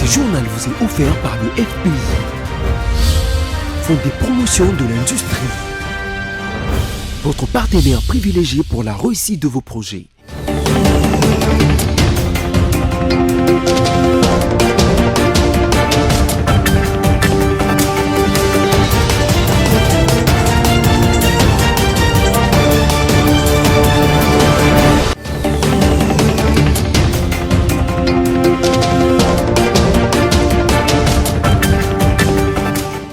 Ce journal vous est offert par le FPI, Fonds des promotions de l'industrie, votre partenaire privilégié pour la réussite de vos projets.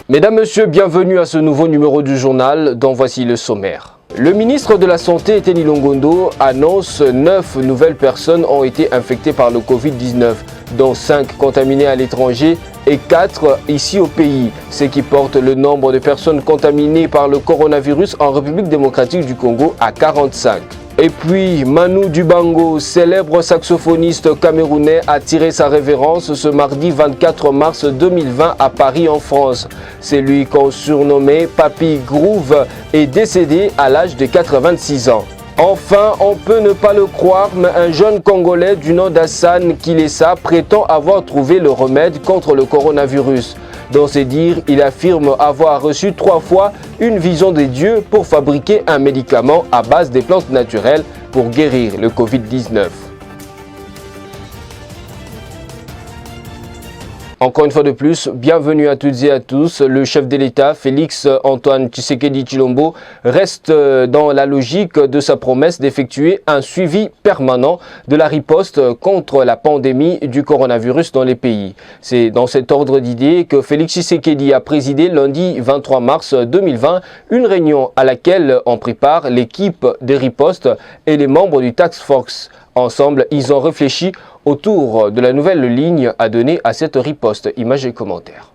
Mesdames, Messieurs, bienvenue à ce nouveau numéro du journal dont voici le sommaire. Le ministre de la Santé, Teni Longondo, annonce 9 nouvelles personnes ont été infectées par le Covid-19, dont 5 contaminées à l'étranger et 4 ici au pays, ce qui porte le nombre de personnes contaminées par le coronavirus en République démocratique du Congo à 45. Et puis, Manu Dibango, célèbre saxophoniste camerounais, a tiré sa révérence ce mardi 24 mars 2020 à Paris en France. C'est lui qu'on surnommait Papy Groove, est décédé à l'âge de 86 ans. Enfin, on peut ne pas le croire, mais un jeune Congolais du nom d'Hassan Kilessa prétend avoir trouvé le remède contre le coronavirus. Dans ses dires, il affirme avoir reçu 3 fois une vision de Dieu pour fabriquer un médicament à base des plantes naturelles pour guérir le Covid-19. Encore une fois de plus, bienvenue à toutes et à tous. Le chef de l'État, Félix Antoine Tshisekedi Tshilombo, reste dans la logique de sa promesse d'effectuer un suivi permanent de la riposte contre la pandémie du coronavirus dans les pays. C'est dans cet ordre d'idées que Félix Tshisekedi a présidé lundi 23 mars 2020 une réunion à laquelle on prépare l'équipe de riposte et les membres du Task Force. Ensemble, ils ont réfléchi autour de la nouvelle ligne à donner à cette riposte. Images et commentaires.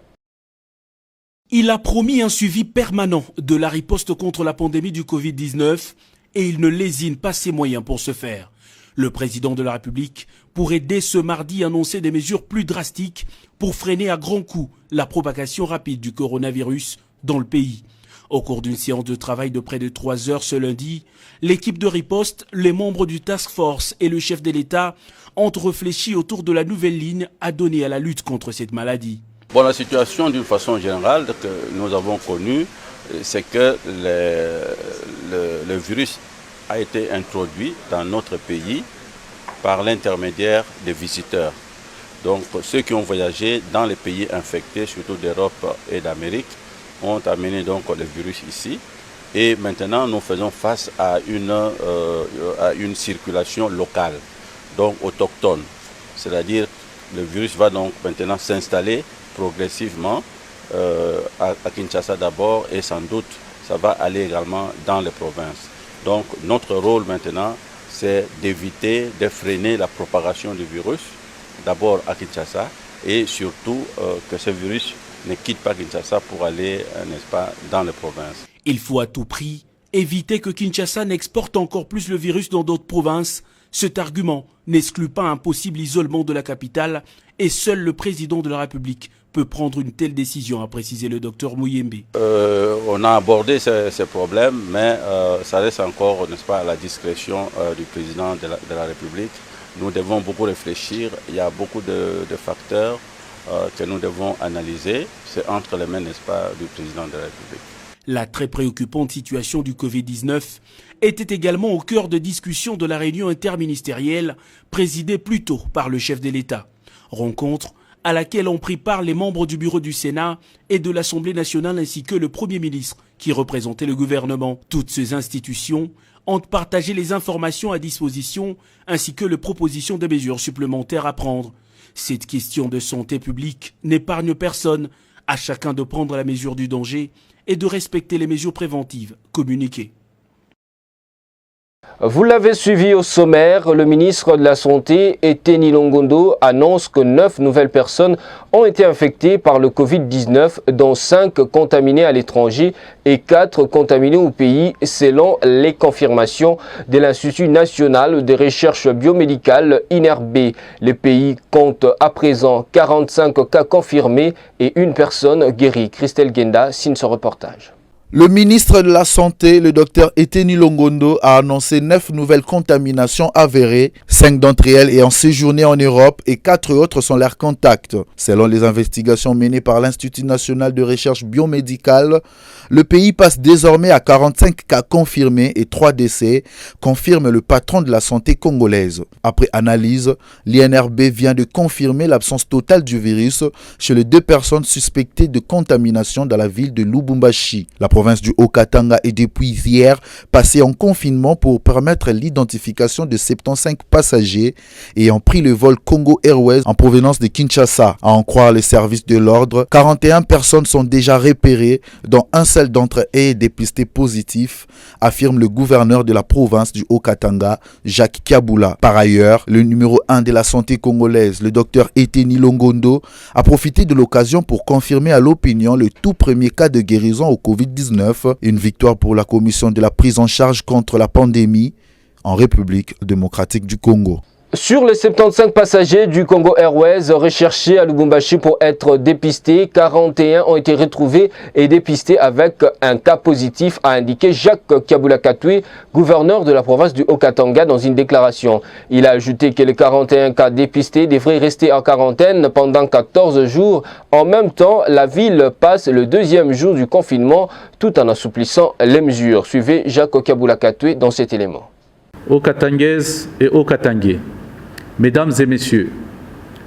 Il a promis un suivi permanent de la riposte contre la pandémie du Covid-19 et il ne lésine pas ses moyens pour ce faire. Le président de la République pourrait dès ce mardi annoncer des mesures plus drastiques pour freiner à grands coups la propagation rapide du coronavirus dans le pays. Au cours d'une séance de travail de près de 3 heures ce lundi, l'équipe de riposte, les membres du Task Force et le chef de l'État ont réfléchi autour de la nouvelle ligne à donner à la lutte contre cette maladie. Bon, la situation d'une façon générale que nous avons connue, c'est que le virus a été introduit dans notre pays par l'intermédiaire des visiteurs. Donc ceux qui ont voyagé dans les pays infectés, surtout d'Europe et d'Amérique, ont amené donc le virus ici et maintenant nous faisons face à une circulation locale, donc autochtone. C'est-à-dire le virus va donc maintenant s'installer progressivement à Kinshasa d'abord et sans doute ça va aller également dans les provinces. Donc notre rôle maintenant c'est d'éviter, de freiner la propagation du virus, d'abord à Kinshasa et surtout que ce virus ne quitte pas Kinshasa pour aller, n'est-ce pas, dans les provinces. Il faut à tout prix éviter que Kinshasa n'exporte encore plus le virus dans d'autres provinces. Cet argument n'exclut pas un possible isolement de la capitale et seul le président de la République peut prendre une telle décision, a précisé le docteur Mouyembe. On a abordé ces problèmes, mais ça reste encore, n'est-ce pas, à la discrétion du président de la République. Nous devons beaucoup réfléchir, il y a beaucoup de facteurs que nous devons analyser, c'est entre les mains, n'est-ce pas, du président de la République. La très préoccupante situation du Covid-19 était également au cœur de discussion de la réunion interministérielle présidée plus tôt par le chef de l'État. Rencontre à laquelle ont pris part les membres du bureau du Sénat et de l'Assemblée nationale ainsi que le Premier ministre qui représentait le gouvernement. Toutes ces institutions ont partagé les informations à disposition ainsi que les propositions de mesures supplémentaires à prendre. Cette question de santé publique n'épargne personne, à chacun de prendre la mesure du danger et de respecter les mesures préventives communiquées. Vous l'avez suivi au sommaire, le ministre de la Santé, Teni Longondo, annonce que 9 nouvelles personnes ont été infectées par le Covid-19, dont 5 contaminées à l'étranger et 4 contaminées au pays, selon les confirmations de l'Institut national de recherche biomédicale INRB. Le pays compte à présent 45 cas confirmés et une personne guérie. Christelle Genda signe ce reportage. Le ministre de la Santé, le docteur Eteni Longondo, a annoncé 9 nouvelles contaminations avérées, 5 d'entre elles ayant séjourné en Europe et 4 autres sont leurs contacts. Selon les investigations menées par l'Institut national de recherche biomédicale, le pays passe désormais à 45 cas confirmés et 3 décès, confirme le patron de la santé congolaise. Après analyse, l'INRB vient de confirmer l'absence totale du virus chez les 2 personnes suspectées de contamination dans la ville de Lubumbashi. La province du Haut-Katanga est depuis hier passée en confinement pour permettre l'identification de 75 passagers ayant pris le vol Congo Airways en provenance de Kinshasa. À en croire les services de l'ordre, 41 personnes sont déjà repérées, dont un seul d'entre eux est dépisté positif, affirme le gouverneur de la province du Haut-Katanga, Jacques Kiabula. Par ailleurs, le numéro 1 de la santé congolaise, le docteur Eteni Longondo, a profité de l'occasion pour confirmer à l'opinion le tout premier cas de guérison au Covid-19, une victoire pour la commission de la prise en charge contre la pandémie en République démocratique du Congo. Sur les 75 passagers du Congo Airways recherchés à Lubumbashi pour être dépistés, 41 ont été retrouvés et dépistés avec un cas positif, a indiqué Jacques Kiabula-Katwe, gouverneur de la province du Haut-Katanga, dans une déclaration. Il a ajouté que les 41 cas dépistés devraient rester en quarantaine pendant 14 jours. En même temps, la ville passe le 2e jour du confinement tout en assouplissant les mesures. Suivez Jacques Kiabula-Katwe dans cet élément. Haut-Katangaises et Haut-Katangais, Mesdames et Messieurs,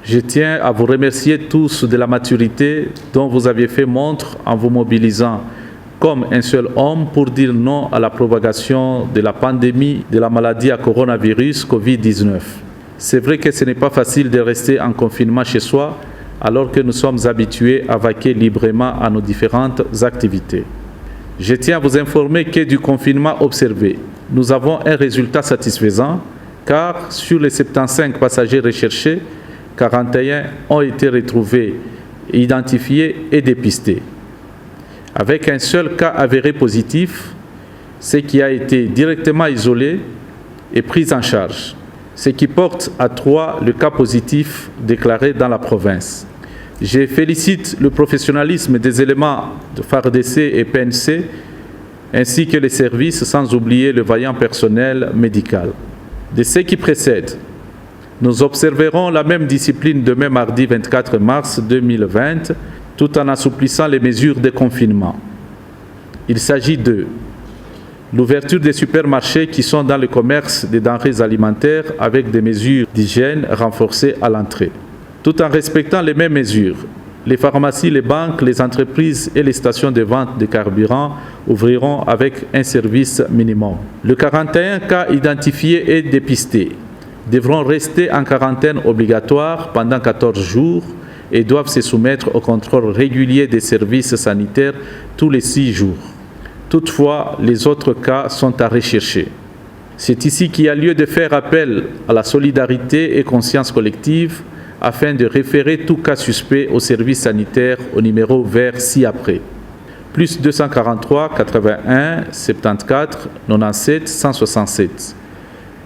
je tiens à vous remercier tous de la maturité dont vous aviez fait montre en vous mobilisant comme un seul homme pour dire non à la propagation de la pandémie de la maladie à coronavirus Covid-19. C'est vrai que ce n'est pas facile de rester en confinement chez soi alors que nous sommes habitués à vaquer librement à nos différentes activités. Je tiens à vous informer que du confinement observé, nous avons un résultat satisfaisant car sur les 75 passagers recherchés, 41 ont été retrouvés, identifiés et dépistés. Avec un seul cas avéré positif, ce qui a été directement isolé et pris en charge, ce qui porte à 3 le cas positif déclaré dans la province. Je félicite le professionnalisme des éléments de FARDC et PNC, ainsi que les services, sans oublier le vaillant personnel médical. De ce qui précède, nous observerons la même discipline demain mardi 24 mars 2020, tout en assouplissant les mesures de confinement. Il s'agit de l'ouverture des supermarchés qui sont dans le commerce des denrées alimentaires avec des mesures d'hygiène renforcées à l'entrée. Tout en respectant les mêmes mesures, les pharmacies, les banques, les entreprises et les stations de vente de carburant ouvriront avec un service minimum. Les 41 cas identifiés et dépistés devront rester en quarantaine obligatoire pendant 14 jours et doivent se soumettre au contrôle régulier des services sanitaires tous les 6 jours. Toutefois, les autres cas sont à rechercher. C'est ici qu'il y a lieu de faire appel à la solidarité et conscience collective afin de référer tout cas suspect au service sanitaire au numéro vert ci-après. Plus 243 81 74 97 167.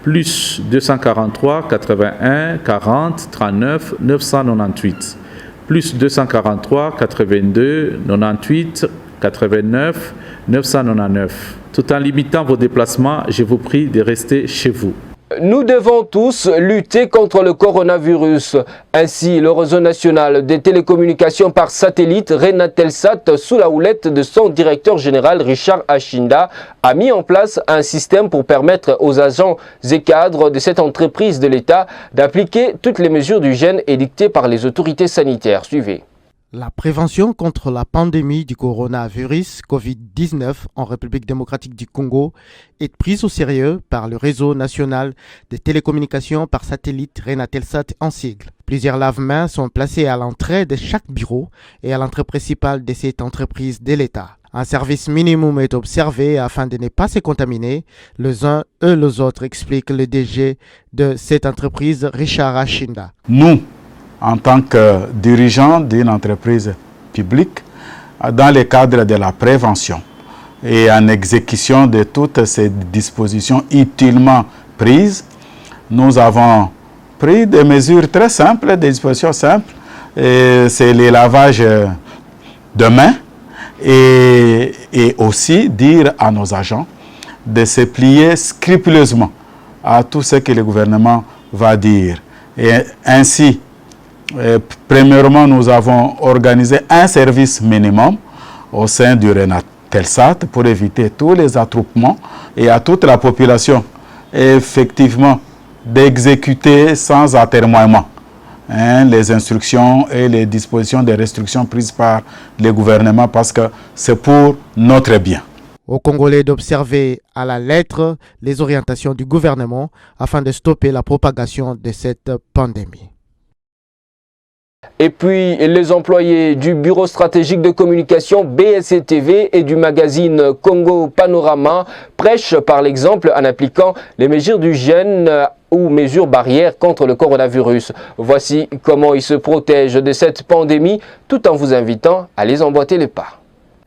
Plus 243 81 40 39 998. Plus 243 82 98 89 999. Tout en limitant vos déplacements, je vous prie de rester chez vous. Nous devons tous lutter contre le coronavirus. Ainsi, le réseau national des télécommunications par satellite, Renatelsat, sous la houlette de son directeur général Richard Achinda, a mis en place un système pour permettre aux agents et cadres de cette entreprise de l'État d'appliquer toutes les mesures d'hygiène édictées par les autorités sanitaires. Suivez. La prévention contre la pandémie du coronavirus Covid-19 en République démocratique du Congo est prise au sérieux par le réseau national des télécommunications par satellite Renatelsat en sigle. Plusieurs lave-mains sont placés à l'entrée de chaque bureau et à l'entrée principale de cette entreprise de l'État. Un service minimum est observé afin de ne pas se contaminer les uns et les autres, explique le DG de cette entreprise, Richard Achinda. Nous, en tant que dirigeant d'une entreprise publique, dans le cadre de la prévention et en exécution de toutes ces dispositions utilement prises, nous avons pris des mesures très simples, des dispositions simples. C'est le lavage de mains et aussi dire à nos agents de se plier scrupuleusement à tout ce que le gouvernement va dire. Et ainsi, premièrement, nous avons organisé un service minimum au sein du RENATELSAT pour éviter tous les attroupements et à toute la population, effectivement, d'exécuter sans atermoiement les instructions et les dispositions de restrictions prises par le gouvernement parce que c'est pour notre bien. Aux Congolais d'observer à la lettre les orientations du gouvernement afin de stopper la propagation de cette pandémie. Et puis, les employés du Bureau stratégique de communication BSC TV et du magazine Congo Panorama prêchent par l'exemple en appliquant les mesures d'hygiène ou mesures barrières contre le coronavirus. Voici comment ils se protègent de cette pandémie tout en vous invitant à les emboîter les pas.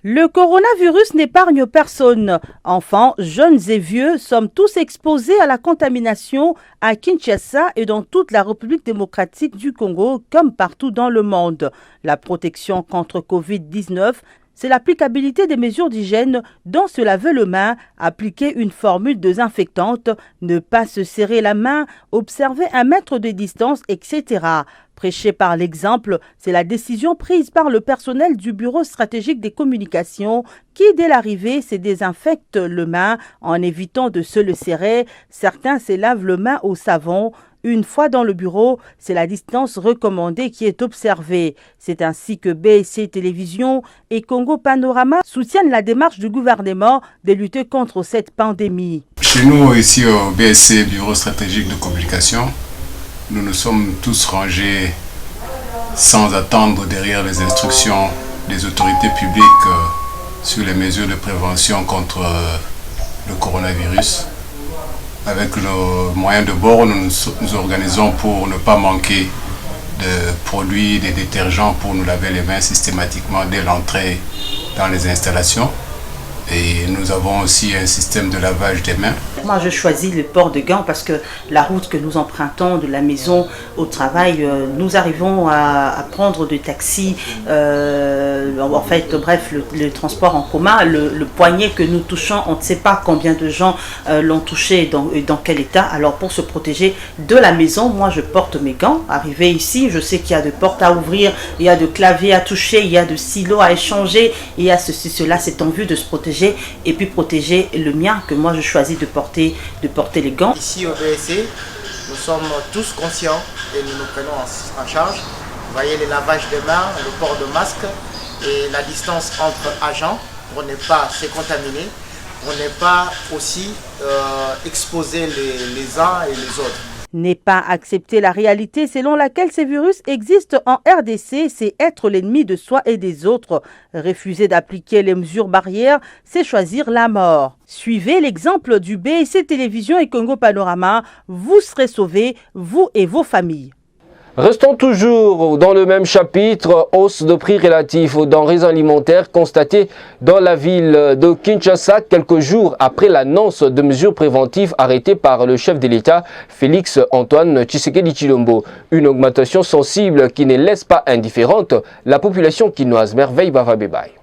Le coronavirus n'épargne personne. Enfants, jeunes et vieux sommes tous exposés à la contamination à Kinshasa et dans toute la République démocratique du Congo comme partout dans le monde. La protection contre Covid-19, c'est l'applicabilité des mesures d'hygiène dont se laver le main, appliquer une formule désinfectante, ne pas se serrer la main, observer 1 mètre de distance, etc. Prêcher par l'exemple, c'est la décision prise par le personnel du Bureau stratégique des communications qui, dès l'arrivée, se désinfecte le main en évitant de se le serrer. Certains se lavent le main au savon. Une fois dans le bureau, c'est la distance recommandée qui est observée. C'est ainsi que BSC Télévision et Congo Panorama soutiennent la démarche du gouvernement de lutter contre cette pandémie. Chez nous, ici au BSC, Bureau stratégique de communication, nous nous sommes tous rangés sans attendre derrière les instructions des autorités publiques sur les mesures de prévention contre le coronavirus. Avec nos moyens de bord, nous nous organisons pour ne pas manquer de produits, des détergents pour nous laver les mains systématiquement dès l'entrée dans les installations. Et nous avons aussi un système de lavage des mains. Moi, je choisis le port de gants parce que la route que nous empruntons de la maison au travail, nous arrivons à prendre des taxis, en fait, bref, le transport en commun, le poignet que nous touchons, on ne sait pas combien de gens l'ont touché et dans quel état. Alors, pour se protéger de la maison, moi, je porte mes gants. Arrivé ici, je sais qu'il y a de portes à ouvrir, il y a de claviers à toucher, il y a de silos à échanger, il y a ceci, cela, c'est en vue de se protéger et puis protéger le mien que moi je choisis de porter les gants. Ici au BSC, nous sommes tous conscients et nous nous prenons en charge. Vous voyez les lavages de mains, le port de masque et la distance entre agents pour ne pas se contaminer, pour ne pas aussi exposer les uns et les autres. N'est pas accepter la réalité selon laquelle ces virus existent en RDC, c'est être l'ennemi de soi et des autres. Refuser d'appliquer les mesures barrières, c'est choisir la mort. Suivez l'exemple du BSC Télévision et Congo Panorama, vous serez sauvés, vous et vos familles. Restons toujours dans le même chapitre, hausse de prix relatifs aux denrées alimentaires constatée dans la ville de Kinshasa quelques jours après l'annonce de mesures préventives arrêtées par le chef de l'État, Félix Antoine Tshisekedi Tshilombo. Une augmentation sensible qui ne laisse pas indifférente la population quinoise. Merveille Bavabébaï.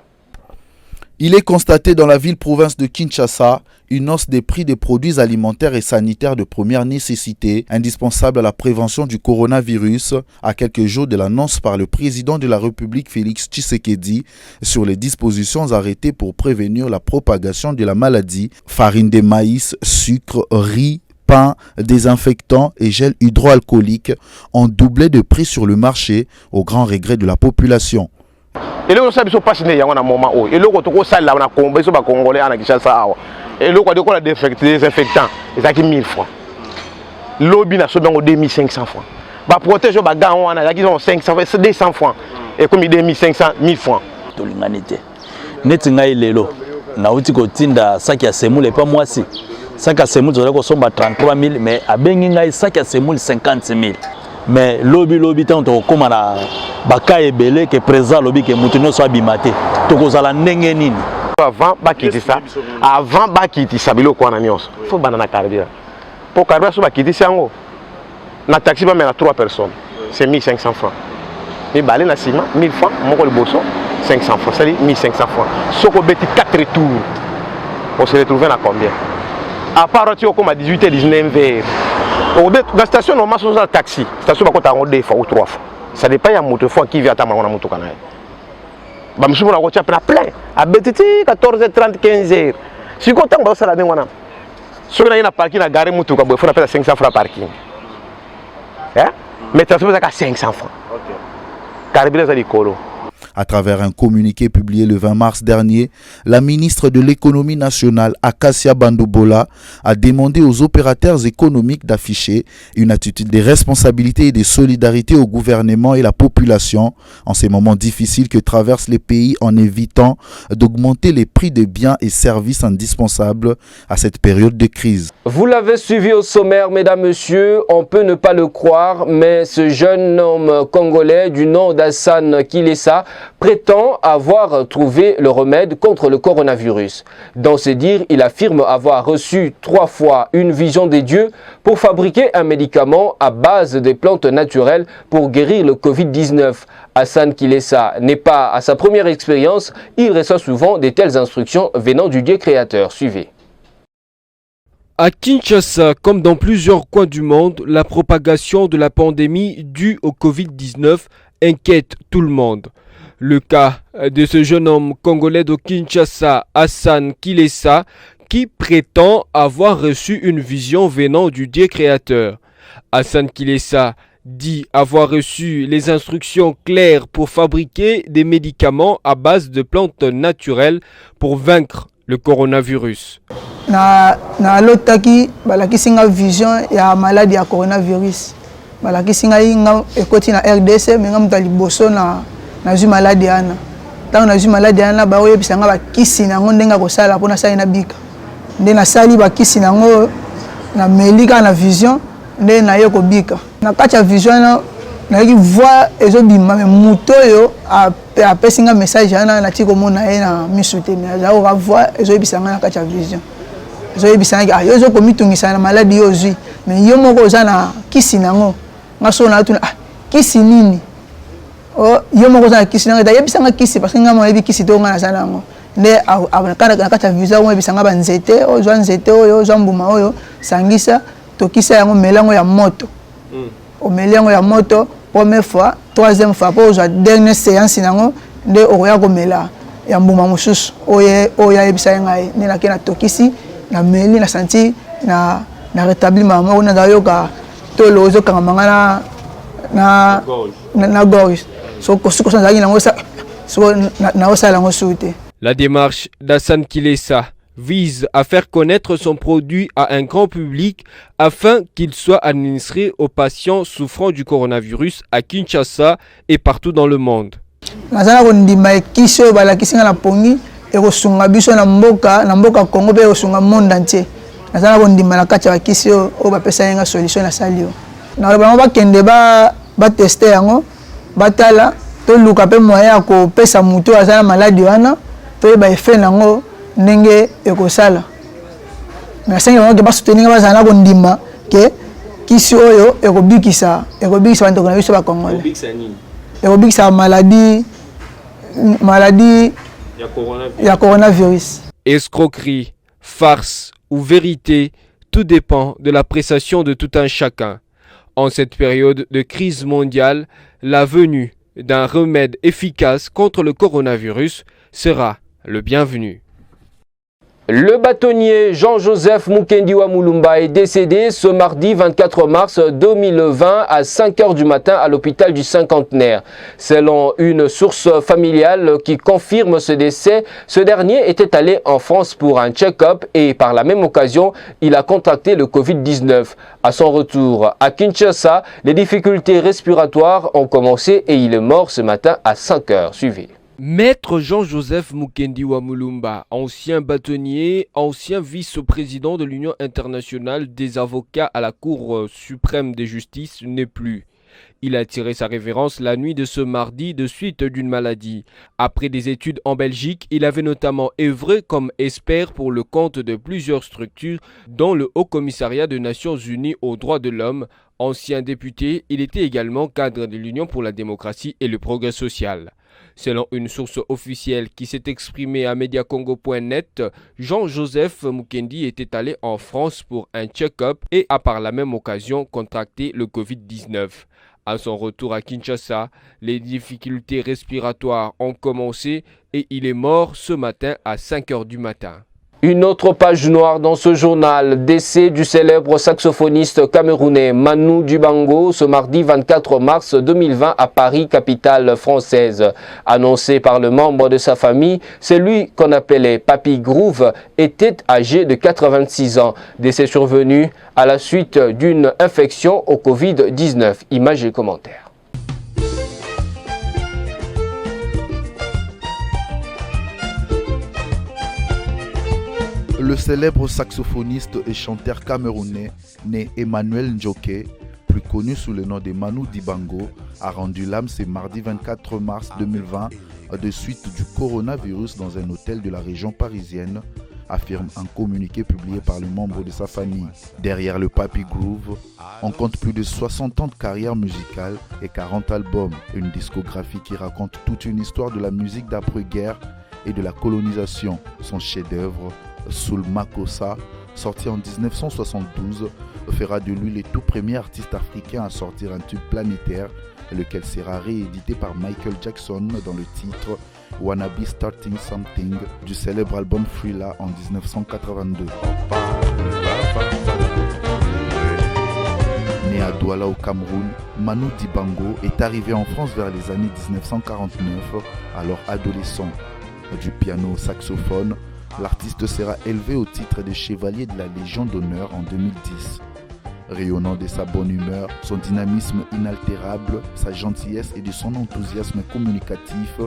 Il est constaté dans la ville-province de Kinshasa une hausse des prix des produits alimentaires et sanitaires de première nécessité, indispensables à la prévention du coronavirus, à quelques jours de l'annonce par le président de la République Félix Tshisekedi sur les dispositions arrêtées pour prévenir la propagation de la maladie. Farine de maïs, sucre, riz, pain, désinfectants et gel hydroalcoolique ont doublé de prix sur le marché, au grand regret de la population. Et le sabi so passe ne yango na moment o et le ko to sala na kombe so ba congolais ana Kinshasa awa et le ko de ko la désinfectant ezaki 1000 francs lobi na so bango 2500 francs ba protège ba gants wana ezaki 500 200 francs et comme 2500 1000 francs to l'humanité neti ngai lelo na uti ko tinda saki ya semoule pas moi si saki ya semoule zo ko somba 33000 mais abengi ngai saki ya semoule 50000 mais lobi tant to komana baka ebele ke présent lobi ke mutuno so abimate to kozala ndenge nini avant bakitisa biloko wana nyonso faut banana carburant pour carburant so bakitisa yango na taxi ba mena 3 personnes c'est 1500 francs mais balé na ciment 1000 francs moko le bosso 500 francs, ça dit 1500 francs. Si on a 4 retours, on se retrouve à combien? À part tu as 18 et 19 vers. La station normale, c'est un taxi. La station va coûter 2 fois ou 3 fois. Ça dépend de la moto qui vient à la moto. Je me suis dit plein. À 14h30, 15h. Si on a un salaire, si on a un parking, on a garé moto, il faut payer 500 francs parking. Mais ça se fait à 500 francs. Carburant, c'est l'écolo. À travers un communiqué publié le 20 mars dernier, la ministre de l'économie nationale, Acacia Bandobola, a demandé aux opérateurs économiques d'afficher une attitude de responsabilité et de solidarité au gouvernement et la population en ces moments difficiles que traversent les pays, en évitant d'augmenter les prix des biens et services indispensables à cette période de crise. Vous l'avez suivi au sommaire, mesdames, messieurs, on peut ne pas le croire, mais ce jeune homme congolais du nom d'Hassan Kilessa prétend avoir trouvé le remède contre le coronavirus. Dans ses dires, il affirme avoir reçu 3 fois une vision des dieux pour fabriquer un médicament à base des plantes naturelles pour guérir le Covid-19. Hassan Kilessa n'est pas à sa première expérience, il reçoit souvent de telles instructions venant du Dieu créateur. Suivez. À Kinshasa, comme dans plusieurs coins du monde, la propagation de la pandémie due au Covid-19 inquiète tout le monde. Le cas de ce jeune homme congolais de Kinshasa, Hassan Kilessa, qui prétend avoir reçu une vision venant du Dieu créateur. Hassan Kilessa dit avoir reçu les instructions claires pour fabriquer des médicaments à base de plantes naturelles pour vaincre le coronavirus. Na lotaki balakisi nga vision ya maladie ya coronavirus. Balakisi nga ekoti na RDC mais nga mutali boso na zwi maladie ana. Tango na zwi maladie ana ba oyebisa nga bakisi nango ndenga kosala pona sala na bika. Nde na sali bakisi nango na melika na vision nde na ye kobika. Na kati ya vision na yeki voix ezobima me muto yo apesi nga message ana na tiko mona ye na misute me azo ka voix ezobisa nga na kati ya vision. Ezobisa nga yo zo komitungisa na maladie yo zwi me yo moko oza na kisi nango nga so na tuna kisi nini yo moko oza na kisi nango da yebisa nga kisi parce que nga mo yebi kisi to nga na sala nango nde na kati ya vision mo yebisa nga ba nzete o zo nzete oyo zo mbuma oyo sangisa tokisa yango melango ya moto o melango ya moto première fois troisième fois pour la dernière séance nango nde okoya komela ya mbuma mosusu oya yebisa ngai nde nakena tokisi na meli na senti na rétabli mama na yoka tolo ozo kanga mangana na gorge so kosuko sanzaki nango sa so na osala ngo sute. La démarche d'Hassan Kilessa vise à faire connaître son produit à un grand public afin qu'il soit administré aux patients souffrant du coronavirus à Kinshasa et partout dans le monde. Nazana kondima kiso balakisinga na pongi ekosunga biso na mboka Congo pe ekosunga monde entier. Nazana kondima na kati ya kiso o bapesa yenga solution na salio. Na ba bakende ba tester yango batala to luka pe moya ko pesa mutu azana maladie wana to ba effet nango ndenge ekosala. Mais sengi bango ke ba soutenir bazana kondima ke kisi oyo ekobikisa bantu na biso ba Congo. Ekobikisa maladie ya coronavirus. Escroquerie, farce ou vérité, tout dépend de l'appréciation de tout un chacun. En cette période de crise mondiale, la venue d'un remède efficace contre le coronavirus sera le bienvenu. Le bâtonnier Jean-Joseph Mukendiwa Mulumba est décédé ce mardi 24 mars 2020 à 5h du matin à l'hôpital du Cinquantenaire. Selon une source familiale qui confirme ce décès, ce dernier était allé en France pour un check-up et par la même occasion, il a contracté le Covid-19. À son retour à Kinshasa, les difficultés respiratoires ont commencé et il est mort ce matin à 5h. Suivez. Maître Jean-Joseph Mukendiwa Mulumba, ancien bâtonnier, ancien vice-président de l'Union internationale des avocats à la Cour suprême de justice, n'est plus. Il a tiré sa révérence la nuit de ce mardi de suite d'une maladie. Après des études en Belgique, il avait notamment œuvré comme expert pour le compte de plusieurs structures, dont le Haut Commissariat des Nations Unies aux droits de l'homme. Ancien député, il était également cadre de l'Union pour la démocratie et le progrès social. Selon une source officielle qui s'est exprimée à mediacongo.net, Jean-Joseph Mukendi était allé en France pour un check-up et a par la même occasion contracté le Covid-19. À son retour à Kinshasa, les difficultés respiratoires ont commencé et il est mort ce matin à 5 h du matin. Une autre page noire dans ce journal, décès du célèbre saxophoniste camerounais Manu Dibango ce mardi 24 mars 2020 à Paris, capitale française. Annoncé par le membre de sa famille, celui qu'on appelait Papy Groove était âgé de 86 ans. Décès survenu à la suite d'une infection au Covid-19. Images et commentaires. Le célèbre saxophoniste et chanteur camerounais né Emmanuel Njoke, plus connu sous le nom de Manu Dibango, a rendu l'âme ce mardi 24 mars 2020 de suite du coronavirus dans un hôtel de la région parisienne, affirme un communiqué publié par le membre de sa famille. Derrière le Papy Groove, on compte plus de 60 ans de carrière musicale et 40 albums, une discographie qui raconte toute une histoire de la musique d'après-guerre et de la colonisation. Son chef-d'œuvre, Soul Makossa, sorti en 1972, fera de lui le tout premier artiste africain à sortir un tube planétaire, lequel sera réédité par Michael Jackson dans le titre Wanna Be Starting Something du célèbre album Thriller en 1982. Né à Douala au Cameroun, Manu Dibango est arrivé en France vers les années 1949, alors adolescent. Du piano au saxophone, l'artiste sera élevé au titre de chevalier de la Légion d'honneur en 2010. Rayonnant de sa bonne humeur, son dynamisme inaltérable, sa gentillesse et de son enthousiasme communicatif,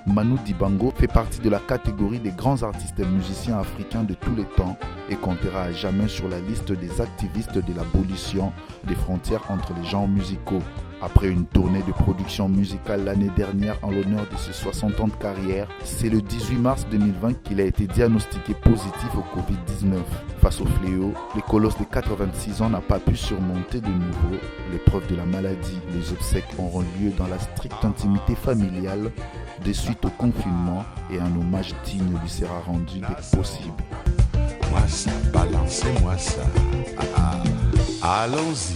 Manu Dibango fait partie de la catégorie des grands artistes et musiciens africains de tous les temps et comptera à jamais sur la liste des activistes de l'abolition des frontières entre les genres musicaux. Après une tournée de production musicale l'année dernière en l'honneur de ses 60 ans de carrière, c'est le 18 mars 2020 qu'il a été diagnostiqué positif au Covid-19. Face au fléau, le colosse de 86 ans n'a pas pu surmonter de nouveau l'épreuve de la maladie. Les obsèques auront lieu dans la stricte intimité familiale de suite au confinement et un hommage digne lui sera rendu dès que possible. Moi ça, balancez-moi ça. Allons-y.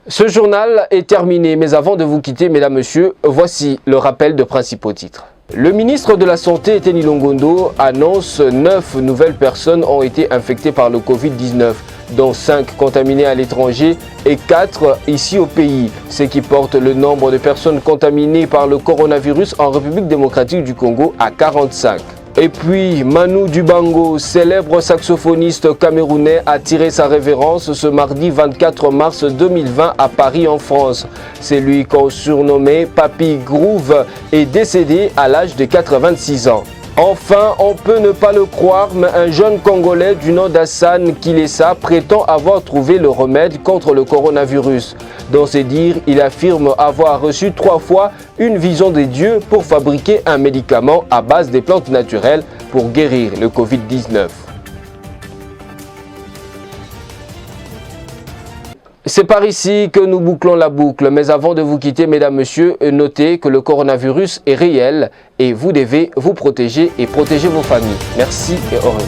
Ce journal est terminé, mais avant de vous quitter, mesdames, messieurs, voici le rappel de principaux titres. Le ministre de la Santé, Eteni Longondo, annonce 9 nouvelles personnes ont été infectées par le Covid-19, dont 5 contaminées à l'étranger et 4 ici au pays, ce qui porte le nombre de personnes contaminées par le coronavirus en République démocratique du Congo à 45. Et puis, Manu Dibango, célèbre saxophoniste camerounais, a tiré sa révérence ce mardi 24 mars 2020 à Paris en France. C'est lui qu'on surnommait Papy Groove, est décédé à l'âge de 86 ans. Enfin, on peut ne pas le croire, mais un jeune Congolais du nom d'Hassan Kilessa prétend avoir trouvé le remède contre le coronavirus. Dans ses dires, il affirme avoir reçu 3 fois une vision des dieux pour fabriquer un médicament à base des plantes naturelles pour guérir le Covid-19. C'est par ici que nous bouclons la boucle, mais avant de vous quitter, mesdames, messieurs, notez que le coronavirus est réel et vous devez vous protéger et protéger vos familles. Merci et au revoir.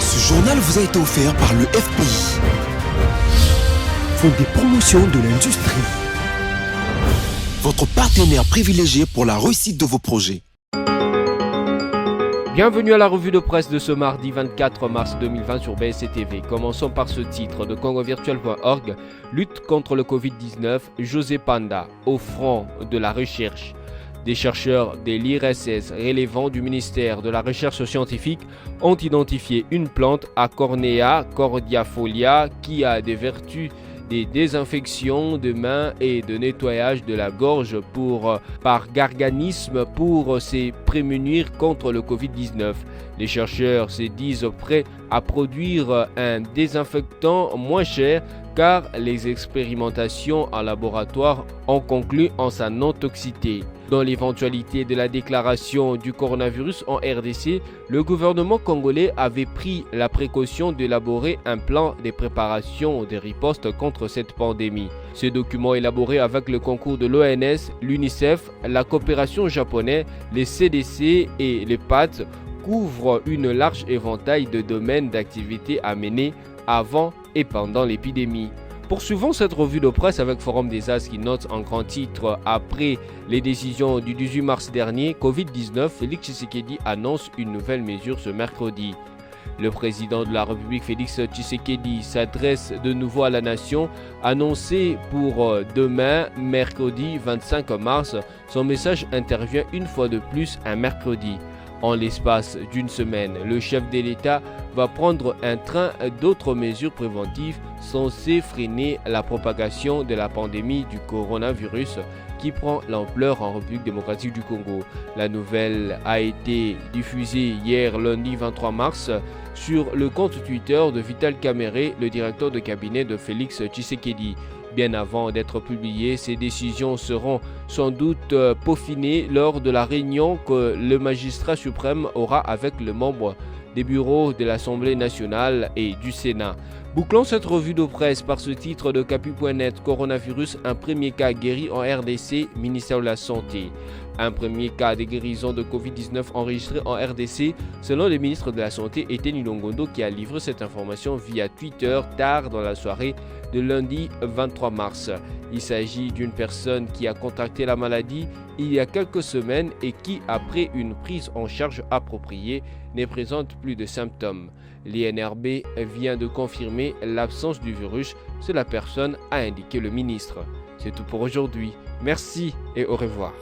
Ce journal vous a été offert par le FPI. Des promotions de l'industrie. Votre partenaire privilégié pour la réussite de vos projets. Bienvenue à la revue de presse de ce mardi 24 mars 2020 sur BSC TV. Commençons par ce titre de congovirtuel.org. Lutte contre le Covid-19, José Panda, au front de la recherche. Des chercheurs de l'IRSS relevant du ministère de la Recherche scientifique ont identifié une plante Acornea cordiafolia qui a des vertus des désinfections de mains et de nettoyage de la gorge par garganisme pour se prémunir contre le Covid-19. Les chercheurs se disent prêts à produire un désinfectant moins cher car les expérimentations en laboratoire ont conclu en sa non-toxicité. Dans l'éventualité de la déclaration du coronavirus en RDC, le gouvernement congolais avait pris la précaution d'élaborer un plan de préparation de riposte contre cette pandémie. Ce document élaboré avec le concours de l'ONS, l'UNICEF, la coopération japonaise, les CDC et les PAT couvre une large éventail de domaines d'activité à mener avant et pendant l'épidémie. Poursuivons cette revue de presse avec Forum des As qui note en grand titre: après les décisions du 18 mars dernier, Covid-19, Félix Tshisekedi annonce une nouvelle mesure ce mercredi. Le président de la République Félix Tshisekedi s'adresse de nouveau à la nation, annoncé pour demain, mercredi 25 mars. Son message intervient une fois de plus un mercredi. En l'espace d'une semaine, le chef de l'État va prendre un train d'autres mesures préventives censées freiner la propagation de la pandémie du coronavirus qui prend l'ampleur en République démocratique du Congo. La nouvelle a été diffusée hier lundi 23 mars sur le compte Twitter de Vital Kamerhe, le directeur de cabinet de Félix Tshisekedi. Bien avant d'être publiées, ces décisions seront sans doute peaufinées lors de la réunion que le magistrat suprême aura avec le membre des bureaux de l'Assemblée nationale et du Sénat. Bouclons cette revue de presse par ce titre de Capu.net: Coronavirus, un premier cas guéri en RDC, ministère de la Santé. Un premier cas de guérison de Covid-19 enregistré en RDC, selon le ministre de la Santé, Eteni Longondo, qui a livré cette information via Twitter tard dans la soirée de lundi 23 mars. Il s'agit d'une personne qui a contracté la maladie il y a quelques semaines et qui, après une prise en charge appropriée, ne présente plus de symptômes. L'INRB vient de confirmer l'absence du virus, c'est la personne a indiqué le ministre. C'est tout pour aujourd'hui. Merci et au revoir.